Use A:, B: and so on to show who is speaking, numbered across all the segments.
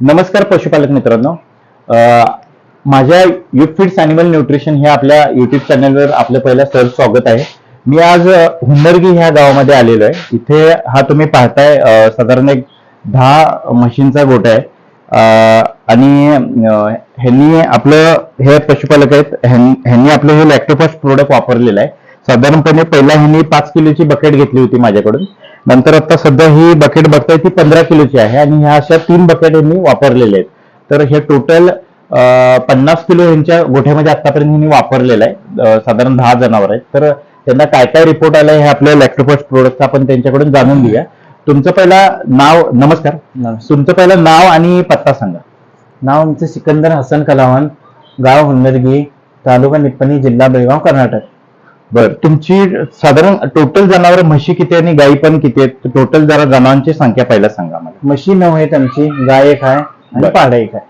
A: नमस्कार पशुपालक मित्रांनो. माझ्या युथफिट्स ॲनिमल न्यूट्रिशन ह्या आपल्या युट्यूब चॅनलवर आपलं पहिलं सहर्ष स्वागत आहे. मी आज हुन्नरगी ह्या गावामध्ये आलेलो आहे. इथे हा तुम्ही पाहताय साधारण एक 10 म्हशींचा गोठा आहे. आणि ह्यांनी आपलं हे पशुपालक आहेत, ह्यांनी आपलं हे लॅक्टोफास्ट प्रोडक्ट वापरलेलं आहे. साधारणपणे पहिला ह्यांनी 5 किलोची बकेट घेतली होती माझ्याकडून. नंतर आता सध्या ही बकेट बघताय ती 15 किलोची आहे आणि ह्या अशा 3 बकेट यांनी वापरलेल्या आहेत. तर हे टोटल 50 किलो यांच्या गोठ्यामध्ये आतापर्यंत यांनी वापरलेलं आहे. साधारण 10 जनावर आहेत. तर त्यांना काय काय रिपोर्ट आलाय हे आपल्या लॅक्टोफास्ट प्रोडक्ट आपण त्यांच्याकडून जाणून घेऊया. तुमचं पहिला नाव. नमस्कार. तुमचं पहिलं नाव आणि पत्ता सांगा.
B: नाव आमचं सिकंदर हसन कलावान, गाव हुन्नरगी, तालुका निप्पणी, जिल्हा बेळगाव, कर्नाटक.
A: बर, तुमची साधारण टोटल जनावर म्हशी किती आणि गाई पण किती आहेत? टोटल जरा जनावरांची संख्या पहिला सांगा मला.
B: म्हशी 9 आहेत आमची, गाय 1 आहे आणि पाडा 1 आहे.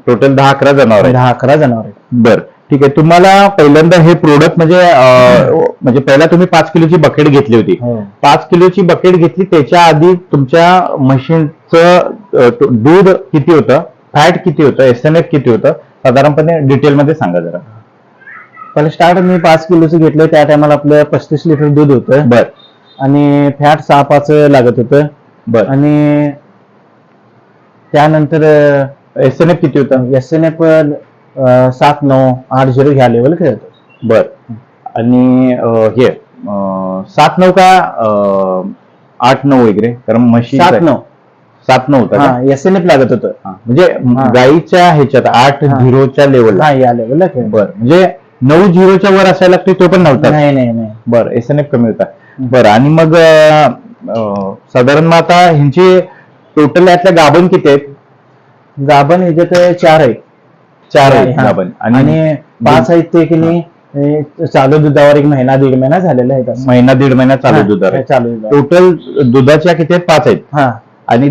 A: टोटल 10-11 जनावर आहेत.
B: 10-11 जनावर आहेत.
A: बर, ठीक आहे. तुम्हाला पहिल्यांदा हे प्रोडक्ट म्हणजे पहिला तुम्ही 5 किलोची बकेट घेतली होती. 5 किलोची बकेट घेतली, त्याच्या आधी तुमच्या म्हशींचं दूध किती होतं, फॅट किती होतं, SNF किती होतं, साधारणपणे डिटेलमध्ये सांगा जरा.
B: पहिले स्टार्ट मी 5 किलोचं घेतलं, त्या टायमाला आपलं 35 लिटर दूध होतं.
A: बर. आणि
B: फॅट 6-5 लागत होतं.
A: बर.
B: आणि त्यानंतर
A: SNF किती होतं?
B: SNF 7-9-8-0 ह्या लेवल खेळत.
A: बर. आणि हे 7-9 का 8-9 वगैरे? कारण म्हशी 7-9 होता.
B: SNF लागत होतं.
A: म्हणजे गाईच्या ह्याच्यात 8-0च्या लेवलला.
B: या लेवलला खेळ.
A: बर, म्हणजे 9-0च्या वर असायला लागते, तो पण नव्हता?
B: नाही.
A: बर, SNF कमी होता. बरं. आणि मग साधारण मग आता ह्यांची टोटल यातल्या गाभण किती आहेत?
B: गाभण ह्याच्यात 4 आहेत.
A: 4 आहेत गाभण.
B: आणि 5 आहेत ते की नाही चालू दुधावर 1 महिना 1.5 महिना झालेला आहे.
A: 1-1.5 महिना चालू दुधावर.
B: चालू दुधावर.
A: टोटल दुधाच्या किती आहेत? 5 आहेत.
B: हा.
A: आणि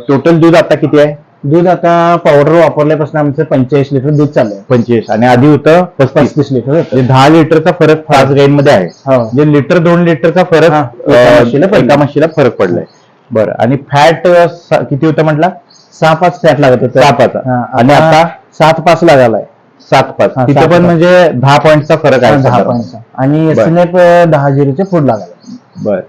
A: टोटल दूध आता किती आहे?
B: दूध आता पावडर वापरल्यापासून आमचं 45 लिटर दूध चाललंय.
A: 25. आणि आधी होतं 35
B: लिटर.
A: म्हणजे 10 लिटरचा फरक 5 गाईंमध्ये आहे. म्हणजे लिटर 2 लिटरचा फरक एका म्हशीला फरक पडलाय. बरं. आणि फॅट किती होतं म्हटलं?
B: 6-5 फॅट लागत होतं.
A: 6-5. आणि आता
B: 7-5 लागालाय.
A: 7-5. तिथं पण म्हणजे 10 पॉईंटचा फरक आहे.
B: 10 पॉईंटचा. आणि SNF 10-0च्या पुढे लागायला.
A: बर.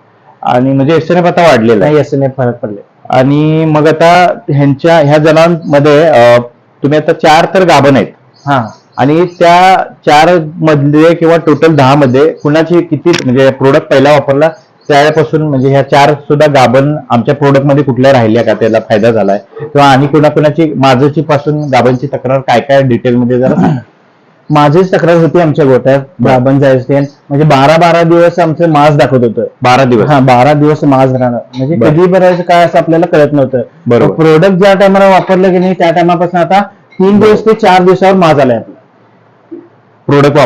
A: आणि म्हणजे SNF आता वाढलेला आहे.
B: SNF फरक पडले.
A: आणि मग आता ह्या जनावरांमध्ये तुम्ही आता 4 तर गाभण आहेत.
B: हा.
A: आणि त्या 4 मधले किंवा टोटल 10 मध्ये कुणाची किती म्हणजे प्रोडक्ट पहिला वापरला त्यापासून म्हणजे ह्या 4 सुद्धा गाभण आमच्या प्रोडक्ट मध्ये कुठल्या राहिल्या का, त्याला फायदा झालाय किंवा आणि कुणाची माझची पासून गाभणची तक्रार काय काय डिटेल मध्ये जरा?
B: माझीच तक्रार होती आमच्या गोट्यात गाभण जायचं, म्हणजे 12 दिवस आमचं मास दाखवत होतं.
A: 12 दिवस?
B: हा, 12 दिवस मास राहणं म्हणजे कधी भरायचं काय असं आपल्याला कळत नव्हतं. बरोबर. प्रोडक्ट ज्या टायमाला वापरलं की नाही त्या टायमापासून आता 3 दिवस ते 4 दिवसावर मास आलाय आपला.
A: प्रोडक्ट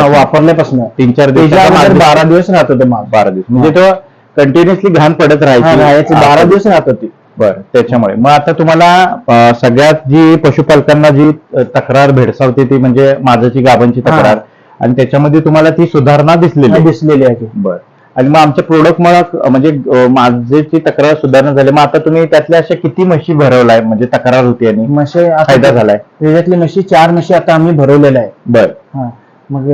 A: वापरल्यापासून 3-4 दिवस
B: 12 दिवस राहत होतं मास.
A: 12 दिवस म्हणजे तो कंटिन्युअसली घाण पडत राहायची.
B: 12 दिवस राहत होती.
A: बरं. त्याच्यामुळे मग आता तुम्हाला सगळ्यात जी पशुपालकांना जी तक्रार भेडसावते ती म्हणजे माझची गाभणची तक्रार, आणि त्याच्यामध्ये तुम्हाला ती सुधारणा दिसलेली आहे. बरं. आणि मग आमच्या प्रोडक्ट म्हणजे माझची तक्रार सुधारणा झाली. मग आता तुम्ही त्यातल्या अशा किती म्हशी भरवलाय म्हणजे तक्रार होती आणि
B: म्हशी
A: फायदा झालाय?
B: त्याच्यातली म्हशी 4 म्हशी आता आम्ही भरवलेल्या आहे.
A: बरं.
B: मग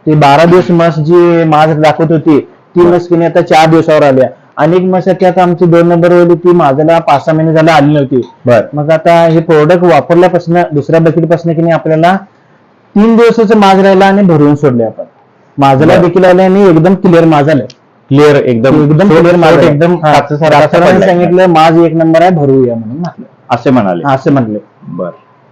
B: ते 12 दिवस म्हस जी मास दाखवत होती ती म्हस की आता 4 दिवसावर आल्या. अनेक म्हशी आता आमची 2 नंबर होती ती माझ्याला 5-6 महिने झाला आली नव्हती. मग आता हे प्रोडक्ट वापरल्यापासून दुसऱ्या बकेटपासून की नाही आपल्याला 3 दिवसाचं माज राहिला आणि भरवून सोडले आपण. माझ्याला देखील आले आणि एकदम क्लिअर माज आले.
A: क्लिअर एकदम क्लिअर माज. एकदम
B: सांगितलं माज 1 नंबर आहे, भरूया म्हणून म्हटलं.
A: असे
B: म्हणले.
A: बर.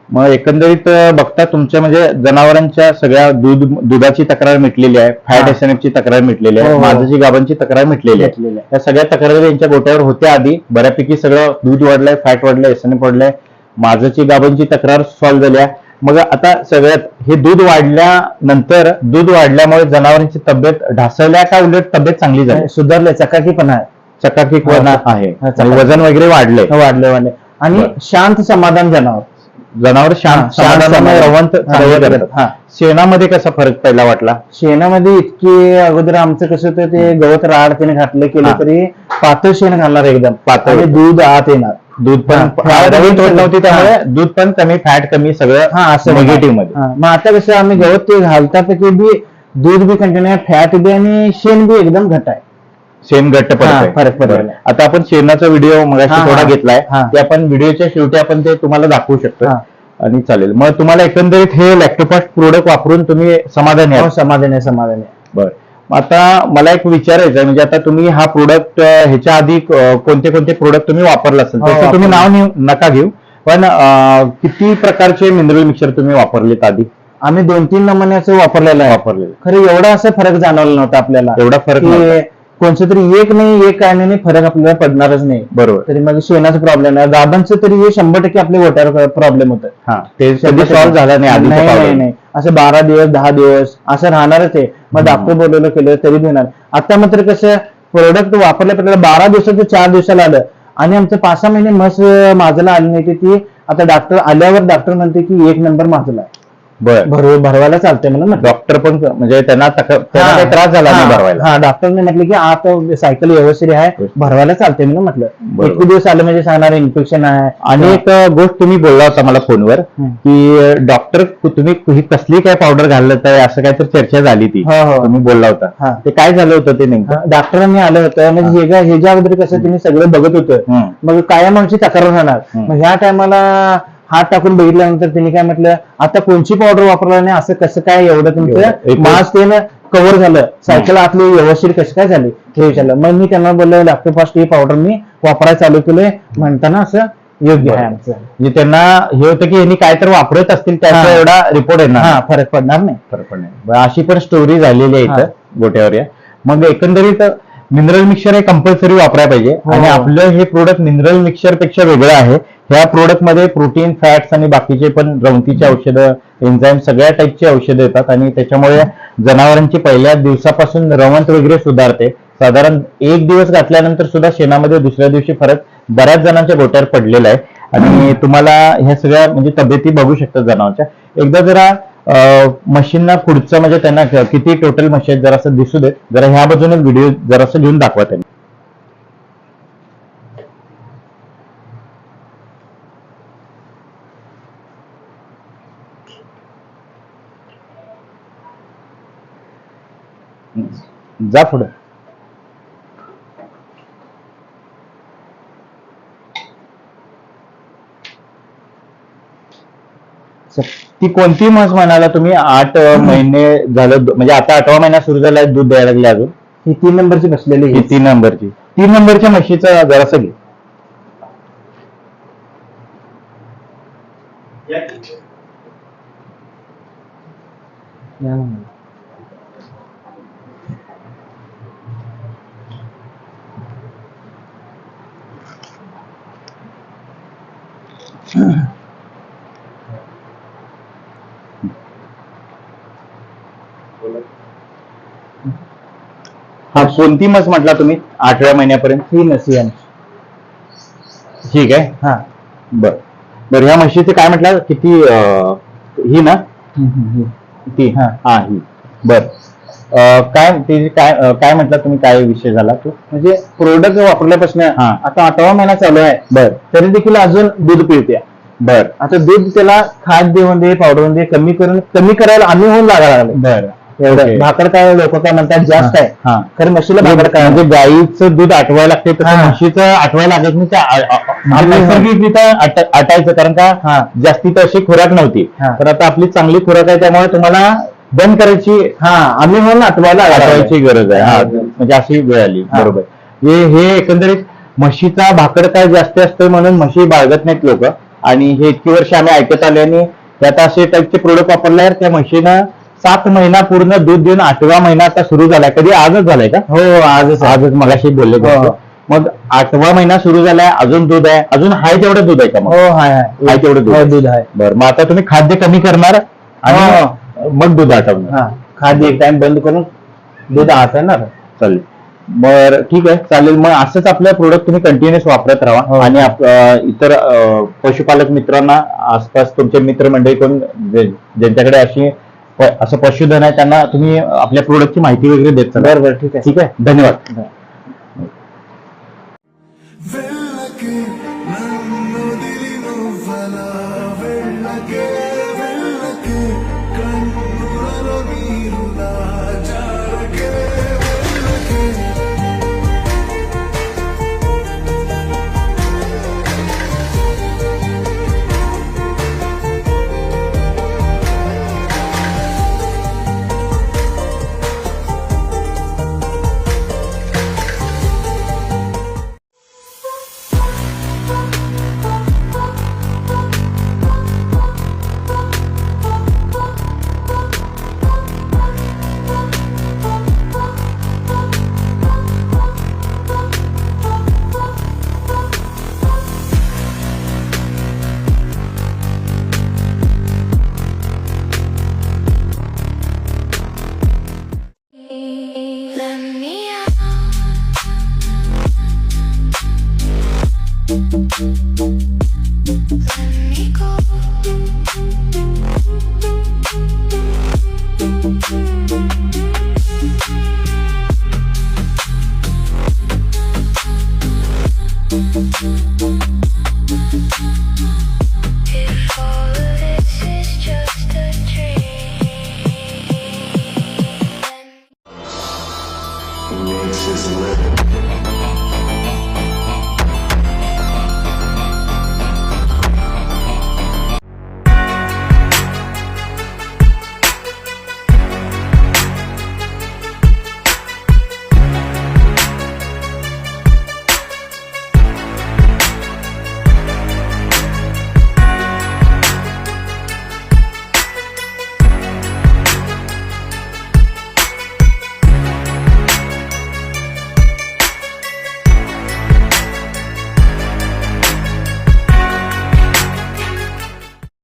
A: मग एकंदरीत बघता तुमच्या म्हणजे जनावरांच्या सगळ्या दुधाची तक्रार मिटलेली आहे, फॅट SNF ची तक्रार मिटलेली आहे, माझची गाभणची तक्रार मिटलेली आहे. या सगळ्या तक्रारी यांच्या गोट्यावर होत्या आधी. बऱ्यापैकी सगळं दूध वाढलंय, फॅट वाढलंय, SNF वाढलंय, माझची गाभणची तक्रार सॉल्व्ह झाल्या. मग आता सगळ्यात हे दूध वाढल्यानंतर दूध वाढल्यामुळे जनावरांची तब्येत ढासळल्या का उलट तब्येत चांगली झाली?
B: सुधारले. चकाकीपणा
A: आहे. वजन वगैरे वाढलंय
B: आणि शांत समाधान जनावर.
A: जनावर शांत समाधानाने रवंत चांगलं करतात.
B: हा.
A: शेणामध्ये कसा फरक पहिला वाटला?
B: शेणामध्ये इतके अगोदर आमचं कसं होतं ते गवत राड त्याने घातलं केलं
A: हा.
B: तरी पातळ शेण घालणार एकदम
A: पातळ.
B: आणि दूध आत येणार.
A: दूध पण
B: हा.
A: गवत होत नव्हती त्यामुळे
B: हा.
A: दूध पण कमी, फॅट कमी, सगळं
B: हा असं
A: निगेटिव्ह मध्ये.
B: हा. मग आता कसं आम्ही गवत ते घालतात की बी दूध बी कंटिन्यू, फॅट बी आणि शेण बी एकदम घट आहे.
A: शेण घट्ट
B: हा,
A: पडतंय.
B: फरक पडलेला
A: बरं.
B: आहे.
A: आता आपण शेणाचा व्हिडिओ मगाशी
B: हा,
A: थोडा
B: हा.
A: घेतलाय,
B: हा.
A: ते आपण व्हिडिओच्या शेवटी आपण ते तुम्हाला दाखवू शकतो
B: हा.
A: आणि चालेल. मग तुम्हाला एकंदरीत हे लॅक्टोफास्ट प्रोडक्ट वापरून तुम्ही समाधानी
B: हो,
A: आहात?
B: समाधान आहे, समाधान आहे.
A: बरं. मग आता मला एक विचारायचं आहे, म्हणजे आता तुम्ही हा प्रोडक्ट ह्याच्या आधी कोणते कोणते प्रोडक्ट तुम्ही वापरला असेल
B: हो,
A: त्याचं तुम्ही
B: वापरले.
A: नाव नका घेऊ, पण किती प्रकारचे मिनरल मिक्सर तुम्ही वापरलेत आधी?
B: आम्ही 2-3 नमुन्याचं वापरलेलं आहे.
A: वापरलेलं.
B: खरं एवढा असं फरक जाणवला नव्हता आपल्याला.
A: एवढा फरक नव्हता.
B: कोणचं तरी एक नाही, एक काय नाही, फरक आपल्याला पडणारच नाही.
A: बरोबर.
B: तरी मग शेणाचा प्रॉब्लेम आहे, गाबांचं तरी हे 100% आपल्या गोट्यावर प्रॉब्लेम होतं.
A: हा, ते कधी सॉल्व्ह झाला नाही आधी?
B: नाही, असं 12 दिवस 10 दिवस असं राहणारच आहे. मग डॉक्टर बोलवलं केलं तरी देणार. आता मात्र कसं प्रोडक्ट वापरल्या 12 दिवसाचं 4 दिवसाला आलं आणि आमचं 5-6 महिने म्हस माझला आली नाही. ती आता डॉक्टर आल्यावर डॉक्टर म्हणते की 1 नंबर माझला आहे.
A: बरं.
B: भरवायला चालतंय म्हणून
A: डॉक्टर पण म्हणजे त्यांना काही त्रास झाला नाही भरवायला?
B: हा, डॉक्टरने म्हटलं की आता सायकल व्यवस्थित आहे, भरवायला चालते म्हणून म्हटलं.
A: बरोबर.
B: एक दिवस आलं म्हणजे सांगणार इन्फेक्शन आहे.
A: आणि एक गोष्ट तुम्ही बोलला होता मला फोनवर की डॉक्टर तुम्ही ही कसली काय पावडर घालत आहे असं काहीतरी चर्चा झाली ती,
B: हो, हो.
A: तुम्ही बोलला होता.
B: हा.
A: ते काय झालं होतं ते नेमकं?
B: डॉक्टरांनी आलं होतं म्हणजे ह्याच्या अगोदर कसं त्यांनी सगळं बघत होतं. मग कायम आमची तक्रार राहणार. मग ह्या टायमाला हात टाकून बघितल्यानंतर त्यांनी काय म्हटलं, आता कोणची पावडर वापरला नाही, असं कसं काय एवढं तुमचं मास ते कव्हर झालं, सायकल आपली व्यवस्थित कसं काय झाली हे विचारलं. मग मी त्यांना बोललो लॅक्टोफास्ट ही पावडर मी वापरायला चालू केलंय म्हणताना असं योग्य आहे आमचं.
A: म्हणजे त्यांना हे होतं की यांनी काय तर वापरत असतील त्याचा
B: हा.
A: एवढा रिपोर्ट येणार,
B: हा, फरक पडणार नाही.
A: फरक पडणार नाही. अशी पण स्टोरी झालेली आहे इथं गोट्यावर या. मग एकंदरीत मिनरल मिक्सर हे कंपल्सरी वापरायला पाहिजे.
B: हो.
A: आणि आपलं हे प्रोडक्ट मिनरल मिक्सर पेक्षा वेगळं आहे. ह्या प्रोडक्ट मध्ये प्रोटीन, फॅट्स आणि बाकीचे पण रवंतीची औषधं, एन्झाईम सगळ्या टाईपची औषधं येतात आणि त्याच्यामुळे जनावरांची पहिल्या दिवसापासून रवंत वगैरे सुधारते. साधारण 1 दिवस घातल्यानंतर सुद्धा शेणामध्ये दुसऱ्या दिवशी फरक बऱ्याच जणांच्या गोट्यावर पडलेला आहे. आणि तुम्हाला ह्या सगळ्या म्हणजे तब्येती बघू शकतात जनावरच्या. एकदा जरा मशीनना पुढचं म्हणजे त्यांना किती टोटल मशीन जरासं दिसू देत, जरा ह्या बाजूने व्हिडिओ जरासं घेऊन दाखवा त्यांनी. जा पुढे. ती कोणती म्हस म्हणाला तुम्ही? 8 महिने झालं म्हणजे आता 8वा महिना सुरू झालाय, दूध द्यायला लागले अजून?
B: ही 3 नंबरची बसलेली
A: ही 3 नंबरची. 3 नंबरच्या म्हशीचं जरासं घे. हा, कोणती म्हस म्हटला तुम्ही 8व्या महिन्यापर्यंत?
B: ही नसी आमची.
A: ठीक आहे.
B: हा,
A: बर ह्या म्हशीचे काय म्हटलं किती? ही ना? ती?
B: हा.
A: हा, ही. बर. काय ते काय म्हटलं तुम्ही, काय विषय झाला तो?
B: म्हणजे प्रोडक्ट वापरल्यापासून
A: हा.
B: आता 8वा महिना चालू आहे.
A: बर.
B: तरी देखील अजून दूध पिळते.
A: बर.
B: आता दूध त्याला खाद्य देऊन दे, पावडर दे, कमी करायला आम्ही होऊन लागायला लागले.
A: बर.
B: एवढं
A: Okay.
B: भाकर काय लोक काय म्हणतात जास्त आहे.
A: हा.
B: खरं म्हशीला भाकर काय
A: म्हणजे गाईचं दूध आटवायला लागते तसं
B: हा.
A: म्हशीचं आटवायला लागत नाही.
B: आम्ही-
A: नैसर्गिकरित्या आटायचं, कारण
B: हा.
A: का जास्ती अशी खुराक नव्हती.
B: हा.
A: तर आता आपली चांगली खुराक आहे त्यामुळे तुम्हाला बंद करायची,
B: हा, आम्ही म्हणून
A: आटवायची गरज आहे. हा,
B: हा.
A: म्हणजे अशी वेळ आली.
B: हा.
A: बरोबर. हे एकंदरीत म्हशीचा भाकर काय जास्त असतं म्हणून म्हशी बाळगत नाहीत लोक. आणि हे इतकी वर्ष आम्ही ऐकत आले आणि त्यात असे टाईपचे प्रोडक्ट वापरल्यावर त्या म्हशीनं 7 महिना पूर्ण दूध देऊन 8वा महिना आता सुरू झालाय. कधी आजच झालाय का?
B: हो, आजच
A: मगाशी बोलले
B: हो.
A: होते. मग 8वा महिना सुरू झालाय, अजून दूध आहे, अजून हाय तेवढं दूध आहे का?
B: हो,
A: मग हाय तेवढं दूध?
B: हो, दूध आहे.
A: बरं, मग आता तुम्ही खाद्य कमी करणार आणि मग दूध आटवणार?
B: हा, खाद्य एक टाइम बंद करून दूध आटवणार.
A: चालेल. बरं ठीक आहे, चालेल. मग असंच आपलं प्रोडक्ट तुम्ही कंटिन्युअस वापरत राहा
B: हो.
A: आणि इतर पशुपालक मित्रांना, आसपास तुमचे मित्रमंडळी कोण ज्यांच्याकडे असं पशुधन आहे त्यांना तुम्ही आपल्या प्रोडक्टची माहिती वगैरे देत चला.
B: बरं बरं, ठीक आहे.
A: ठीक आहे, धन्यवाद.
C: వెళ్ళకే నన్ను దిలినొవ్వల వెళ్ళకే వెళ్ళకే కన్నులలో నీరులా జారకే వెళ్ళకే
D: Let me out. Let me go.